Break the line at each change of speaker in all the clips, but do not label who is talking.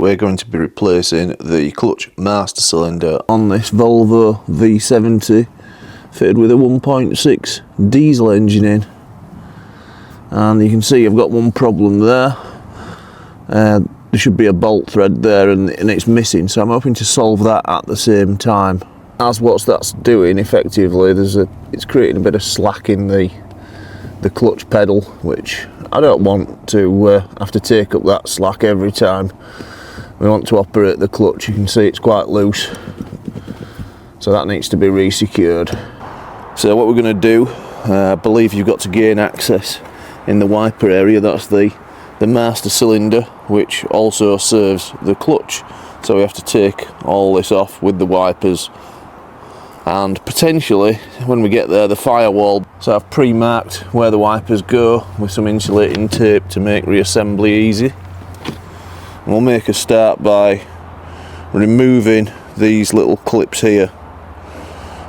We're going to be replacing the clutch master cylinder on this Volvo V70 fitted with a 1.6 diesel engine in. And you can see I've got one problem there. There should be a bolt thread there and it's missing, so I'm hoping to solve that at the same time. As what that's doing effectively, it's creating a bit of slack in the clutch pedal, which I don't want to have to take up that slack every time we want to operate the clutch. You can see it's quite loose, so that needs to be re-secured. So what we're going to do, I believe you've got to gain access in the wiper area. That's the master cylinder, which also serves the clutch, so we have to take all this off with the wipers, and potentially when we get there the firewall. So I've pre-marked where the wipers go with some insulating tape to make reassembly easy. And we'll make a start by removing these little clips here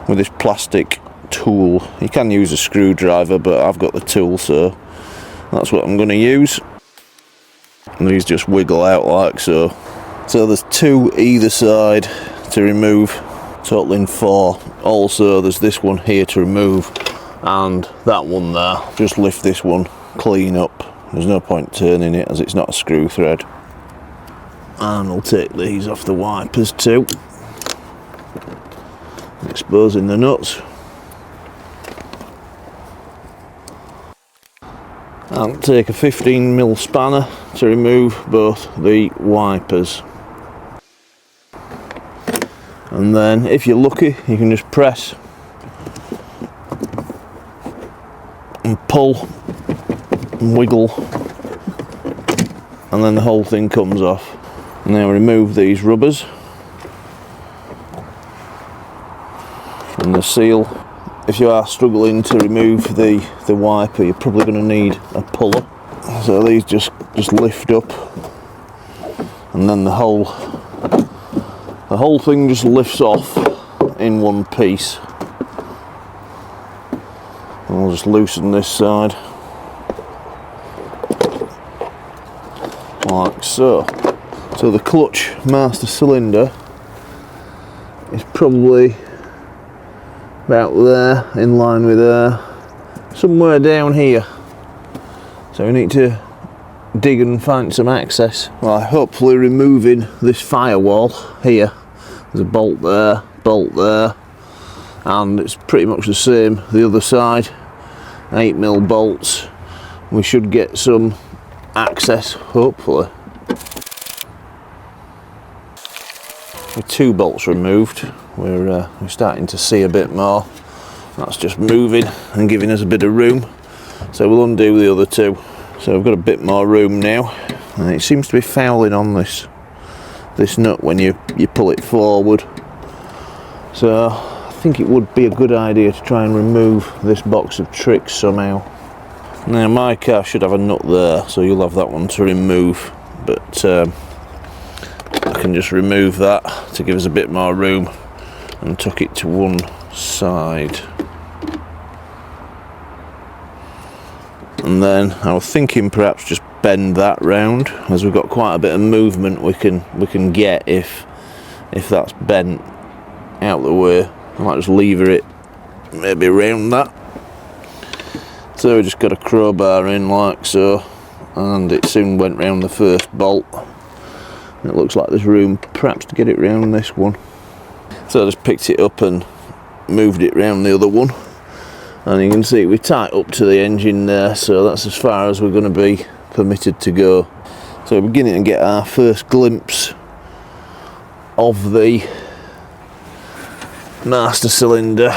with this plastic tool. You can use a screwdriver, but I've got the tool, so that's what I'm going to use. And these just wiggle out like so. So there's 2 either side to remove, totaling 4. Also there's this one here to remove, and that one there. Just lift this one clean up. There's no point turning it as it's not a screw thread. And we'll take these off the wipers too, exposing the nuts. And take a 15mm spanner to remove both the wipers. And then if you're lucky, you can just press and pull and wiggle, and then the whole thing comes off. Now remove these rubbers from the seal. If you are struggling to remove the wiper, you're probably going to need a puller. So these just lift up, and then the whole thing just lifts off in one piece. And we'll just loosen this side like so. So the clutch master cylinder is probably about there, in line with there, somewhere down here. So we need to dig and find some access by hopefully removing this firewall here. There's a bolt there, and it's pretty much the same the other side. 8mm bolts. We should get some access, hopefully. With 2 bolts removed, we're starting to see a bit more. That's just moving and giving us a bit of room. So we'll undo the other 2. So we've got a bit more room now, and it seems to be fouling on this nut when you pull it forward. So I think it would be a good idea to try and remove this box of tricks somehow. Now my car should have a nut there, so you'll have that one to remove, but I can just remove that to give us a bit more room and tuck it to one side. And then I was thinking perhaps just bend that round, as we've got quite a bit of movement we can get if that's bent out the way. I might just lever it maybe around that. So we just got a crowbar in like so, and it soon went round the first bolt. It looks like there's room perhaps to get it round this one. So I just picked it up and moved it round the other one, and you can see we tight up to the engine there, so that's as far as we're going to be permitted to go. So we're beginning to get our first glimpse of the master cylinder,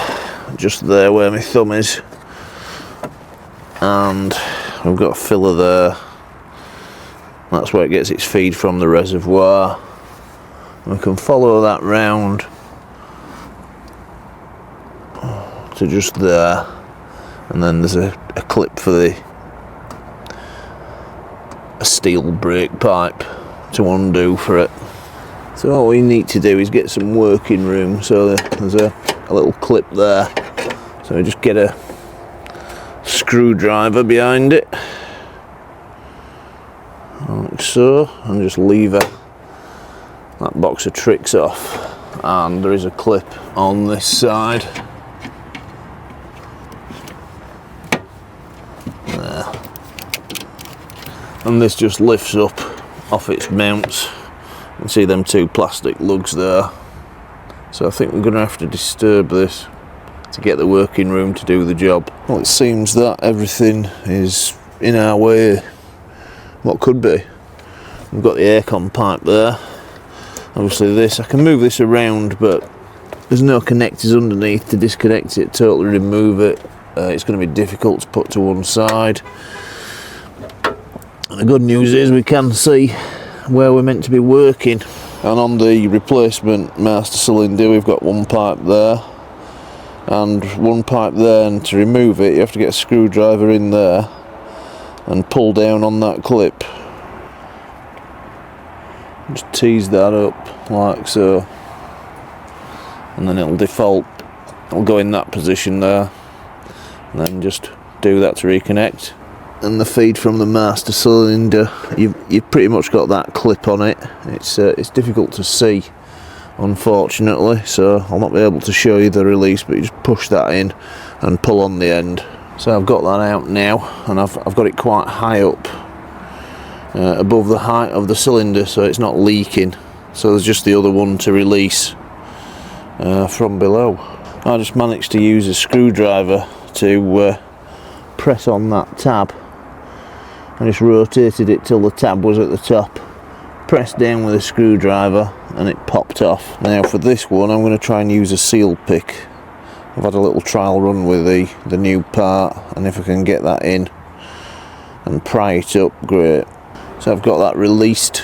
just there where my thumb is, and we've got a filler there. That's where it gets its feed from the reservoir. We can follow that round to just there, and then there's a clip for a steel brake pipe to undo for it. So all we need to do is get some working room. So there's a little clip there, so we just get a screwdriver behind it like so, and just lever that box of tricks off, and there is a clip on this side. There. And this just lifts up off its mounts. You can see them two plastic lugs there. So I think we're going to have to disturb this to get the working room to do the job. Well, it seems that everything is in our way. What could be. We've got the aircon pipe there. Obviously this, I can move this around, but there's no connectors underneath to disconnect it, totally remove it. It's going to be difficult to put to one side. And the good news is we can see where we're meant to be working. And on the replacement master cylinder, we've got one pipe there and one pipe there, and to remove it you have to get a screwdriver in there and pull down on that clip. Just tease that up like so, and then it'll default, it'll go in that position there, and then just do that to reconnect. And the feed from the master cylinder, you've pretty much got that clip on it. It's difficult to see, unfortunately, so I'll not be able to show you the release, but you just push that in and pull on the end. So I've got that out now, and I've got it quite high up, above the height of the cylinder, so it's not leaking. So there's just the other one to release from below. I just managed to use a screwdriver to press on that tab. I just rotated it till the tab was at the top, pressed down with a screwdriver, and it popped off. Now for this one I'm going to try and use a seal pick. I've had a little trial run with the new part, and if I can get that in and pry it up, great. So I've got that released,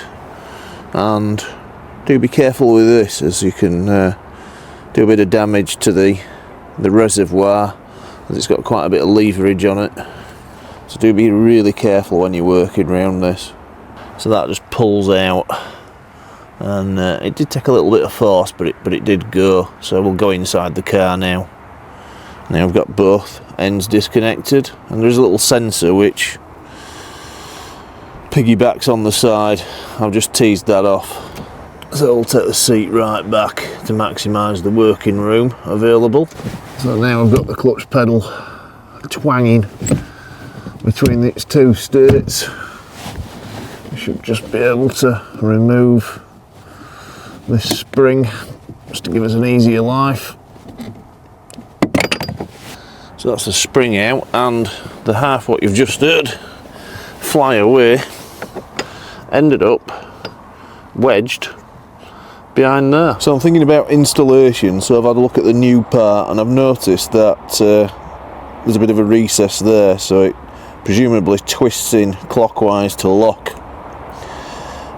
and do be careful with this, as you can do a bit of damage to the reservoir, as it's got quite a bit of leverage on it. So do be really careful when you're working around this. So that just pulls out, and it did take a little bit of force, but it did go. So we'll go inside the car now. Now I've got both ends disconnected, and there's a little sensor which piggybacks on the side. I've just teased that off, so I'll take the seat right back to maximise the working room available. So now I've got the clutch pedal twanging between its two states. I should just be able to remove this spring just to give us an easier life. So that's the spring out, and the half what you've just heard fly away ended up wedged behind there. So I'm thinking about installation, so I've had a look at the new part, and I've noticed that there's a bit of a recess there, so it presumably twists in clockwise to lock,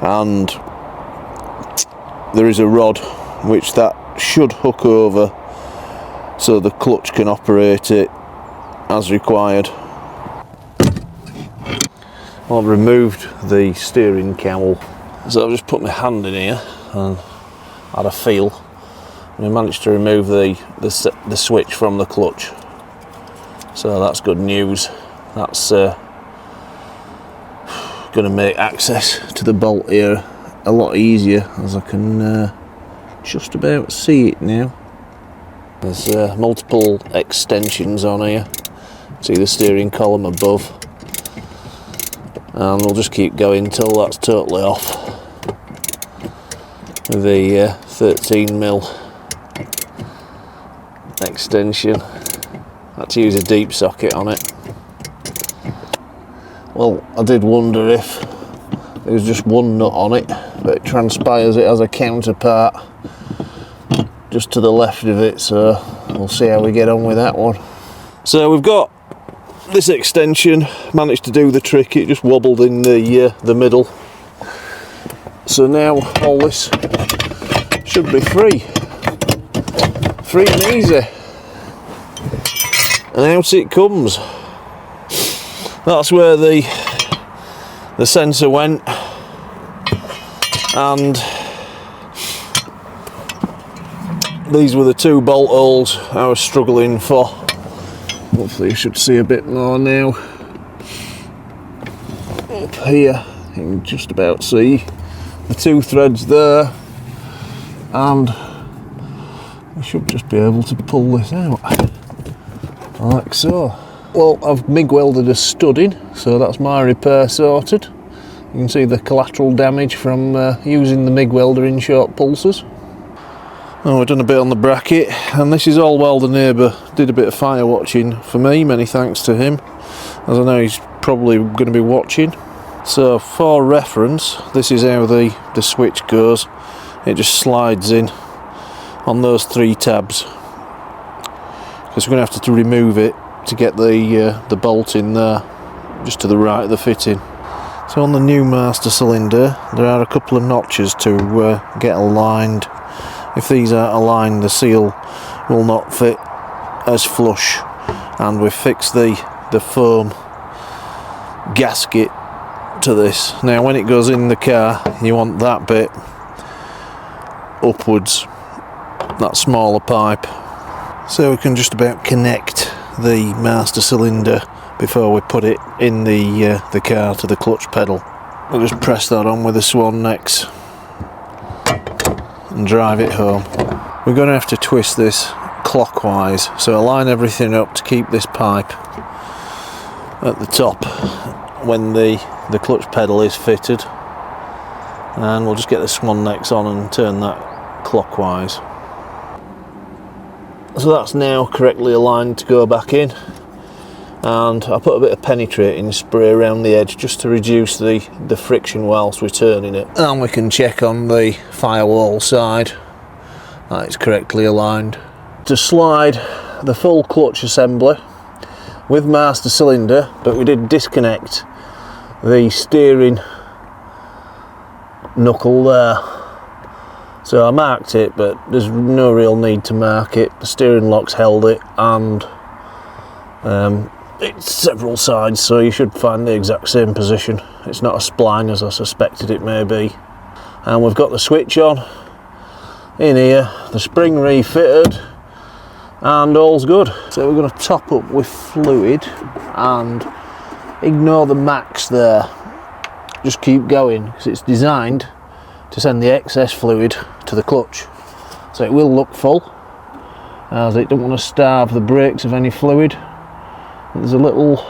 and there is a rod which that should hook over so the clutch can operate it as required. Well, I've removed the steering cowl, so I've just put my hand in here and had a feel, and I managed to remove the switch from the clutch, so that's good news. That's going to make access to the bolt here a lot easier, as I can just about see it now. There's multiple extensions on here. See the steering column above, and we'll just keep going until that's totally off with the 13mm extension. I had to use a deep socket on it. Well, I did wonder if there was just one nut on it, but it transpires it has a counterpart just to the left of it, so we'll see how we get on with that one. So we've got this extension, managed to do the trick, it just wobbled in the middle. So now all this should be free and easy. And out it comes. That's where the sensor went, and these were the two bolt holes I was struggling for. Hopefully you should see a bit more now. Up here you can just about see the two threads there, and we should just be able to pull this out like so. Well, I've MIG welded a stud in, so that's my repair sorted. You can see the collateral damage from using the MIG welder in short pulses. Oh, we've done a bit on the bracket, and this is all while the neighbour did a bit of fire watching for me. Many thanks to him, as I know he's probably going to be watching. So for reference, this is how the switch goes. It just slides in on those 3 tabs, because we're going to have to remove it to get the bolt in there, just to the right of the fitting. So on the new master cylinder, there are a couple of notches to get aligned. If these aren't aligned, the seal will not fit as flush, and we've fixed the foam gasket to this. Now when it goes in the car, you want that bit upwards, that smaller pipe, so we can just about connect the master cylinder before we put it in the car to the clutch pedal. We'll just press that on with the swan necks and drive it home. We're going to have to twist this clockwise, so align everything up to keep this pipe at the top when the clutch pedal is fitted, and we'll just get the swan necks on and turn that clockwise. So that's now correctly aligned to go back in, and I put a bit of penetrating spray around the edge just to reduce the friction whilst we're turning it. And we can check on the firewall side that it's correctly aligned. To slide the full clutch assembly with master cylinder, but we did disconnect the steering knuckle there. So I marked it, but there's no real need to mark it. The steering lock's held it, and it's several sides, so you should find the exact same position. It's not a spline as I suspected it may be. And we've got the switch on in here, the spring refitted, and all's good. So we're going to top up with fluid and ignore the max there. Just keep going, because it's designed to send the excess fluid to the clutch, so it will look full, as it don't want to starve the brakes of any fluid. There's a little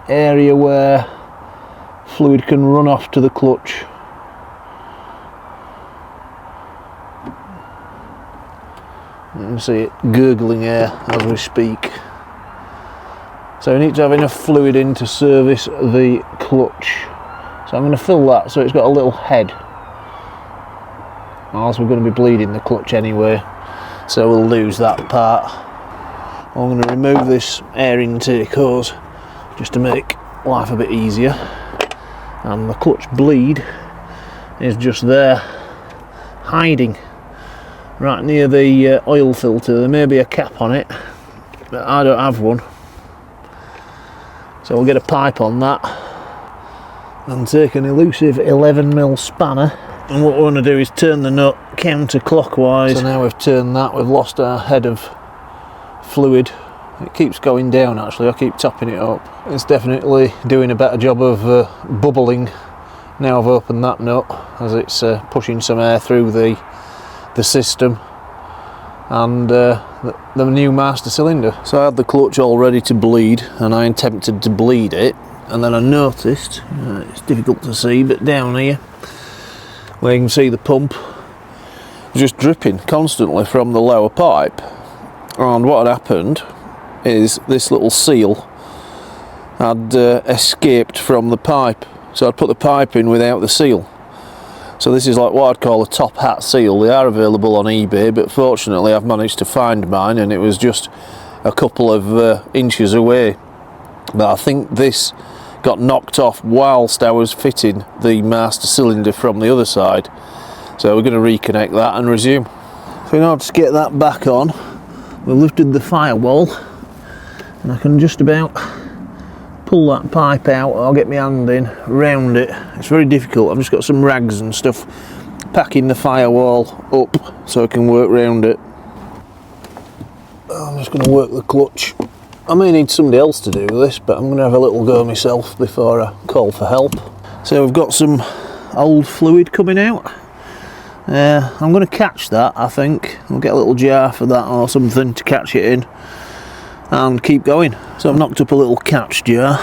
area where fluid can run off to the clutch. You can see it gurgling air as we speak. So we need to have enough fluid in to service the clutch. So I'm going to fill that so it's got a little head, or else we're going to be bleeding the clutch anyway, so we'll lose that part. I'm going to remove this air intake hose just to make life a bit easier, and the clutch bleed is just there, hiding right near the oil filter. There may be a cap on it, but I don't have one, so we'll get a pipe on that and take an elusive 11mm spanner, and what we want to do is turn the nut counterclockwise. So now we've turned that, we've lost our head of fluid. It keeps going down actually, I keep topping it up. It's definitely doing a better job of bubbling now I've opened that nut, as it's pushing some air through the system and the new master cylinder. So I had the clutch all ready to bleed, and I attempted to bleed it, and then I noticed, it's difficult to see, but down here where you can see the pump just dripping constantly from the lower pipe. And what had happened is this little seal had escaped from the pipe, so I'd put the pipe in without the seal. So this is like what I'd call a top hat seal. They are available on eBay, but fortunately I've managed to find mine, and it was just a couple of inches away. But I think this got knocked off whilst I was fitting the master cylinder from the other side. So we're going to reconnect that and resume. So in order to get that back on, we've lifted the firewall, and I can just about pull that pipe out, or get my hand in round it. It's very difficult. I've just got some rags and stuff packing the firewall up so I can work round it. I'm just going to work the clutch. I may need somebody else to do this, but I'm going to have a little go myself before I call for help. So we've got some old fluid coming out. I'm going to catch that, I think. We'll get a little jar for that or something to catch it in and keep going. So I've knocked up a little catch jar,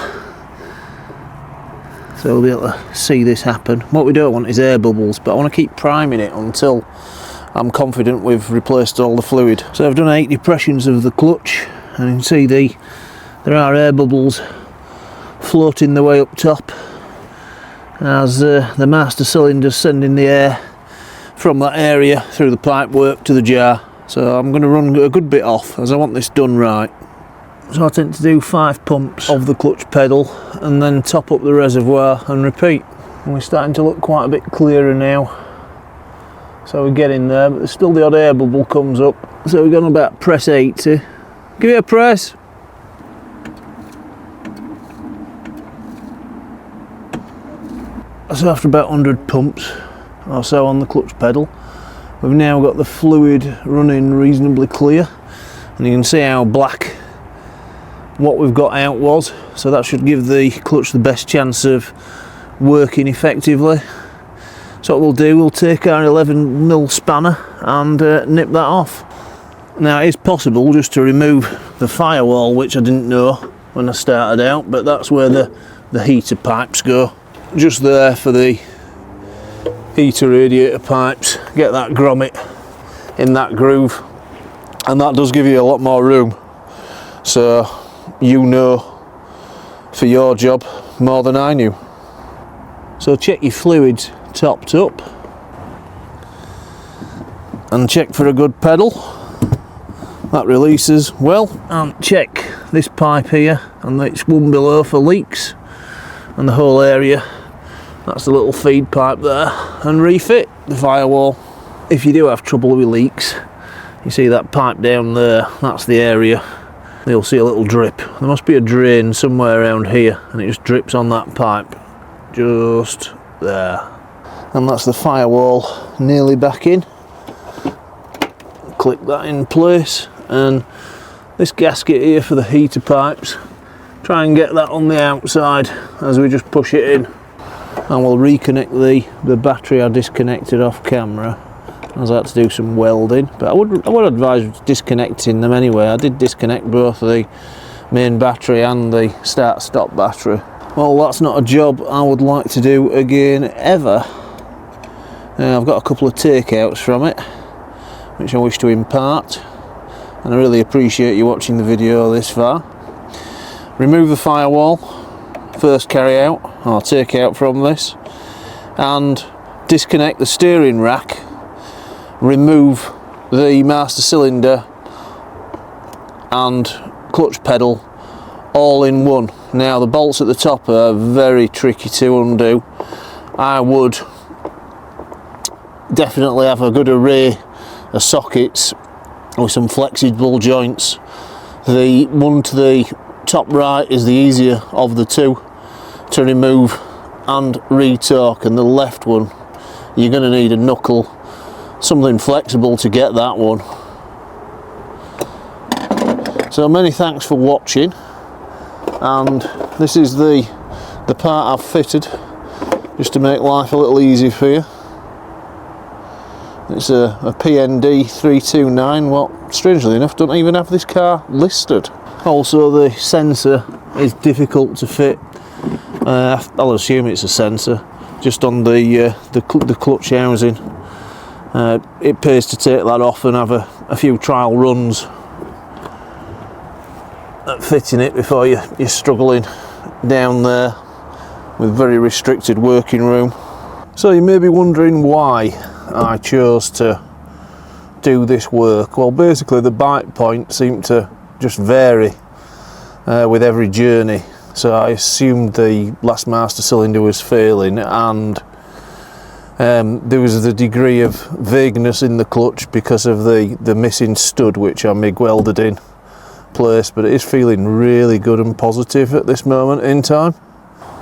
so we'll be able to see this happen. What we don't want is air bubbles, but I want to keep priming it until I'm confident we've replaced all the fluid. So I've done 8 depressions of the clutch, and you can see there are air bubbles floating their way up top as the master cylinder's sending the air from that area through the pipe work to the jar. So I'm going to run a good bit off as I want this done right. So I tend to do 5 pumps of the clutch pedal and then top up the reservoir and repeat. And we're starting to look quite a bit clearer now. So we're getting there, but there's still the odd air bubble comes up. So we're going about press 80. Give it a press. So after about 100 pumps or so on the clutch pedal, we've now got the fluid running reasonably clear, and you can see how black what we've got out was, so that should give the clutch the best chance of working effectively. So what we'll do, we'll take our 11mm spanner and nip that off. Now it is possible just to remove the firewall, which I didn't know when I started out, but that's where the heater pipes go. Just there for the heater radiator pipes, get that grommet in that groove, and that does give you a lot more room, so you know for your job more than I knew. So check your fluids topped up and check for a good pedal that releases well, and check this pipe here and it's one below for leaks, and the whole area, that's the little feed pipe there, and refit the firewall. If you do have trouble with leaks, you see that pipe down there, that's the area. You'll see a little drip. There must be a drain somewhere around here, and it just drips on that pipe just there. And that's the firewall nearly back in. Click that in place, and this gasket here for the heater pipes, try and get that on the outside as we just push it in. And we'll reconnect the battery I disconnected off camera, as I had to do some welding, but I would advise disconnecting them anyway. I did disconnect both the main battery and the start-stop battery. Well, that's not a job I would like to do again ever. I've got a couple of takeouts from it which I wish to impart, and I really appreciate you watching the video this far. Remove the firewall, first carry out or take out from this, and disconnect the steering rack, remove the master cylinder and clutch pedal all in one. Now the bolts at the top are very tricky to undo. I would definitely have a good array of sockets with some flexible joints. The one to the top right is the easier of the two to remove and re-torque, and the left one you're going to need a knuckle, something flexible to get that one. So many thanks for watching, and this is the part I've fitted just to make life a little easier for you. It's a PND 329, what strangely enough don't even have this car listed. Also the sensor is difficult to fit. I'll assume it's a sensor just on the clutch housing. It pays to take that off and have a few trial runs at fitting it before you're struggling down there with very restricted working room. So you may be wondering why I chose to do this work. Well, basically the bite point seemed to just vary with every journey, so I assumed the last master cylinder was failing, and there was the degree of vagueness in the clutch because of the missing stud which I MIG welded in place, but it is feeling really good and positive at this moment in time.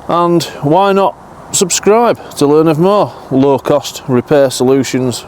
And why not subscribe to learn of more low cost repair solutions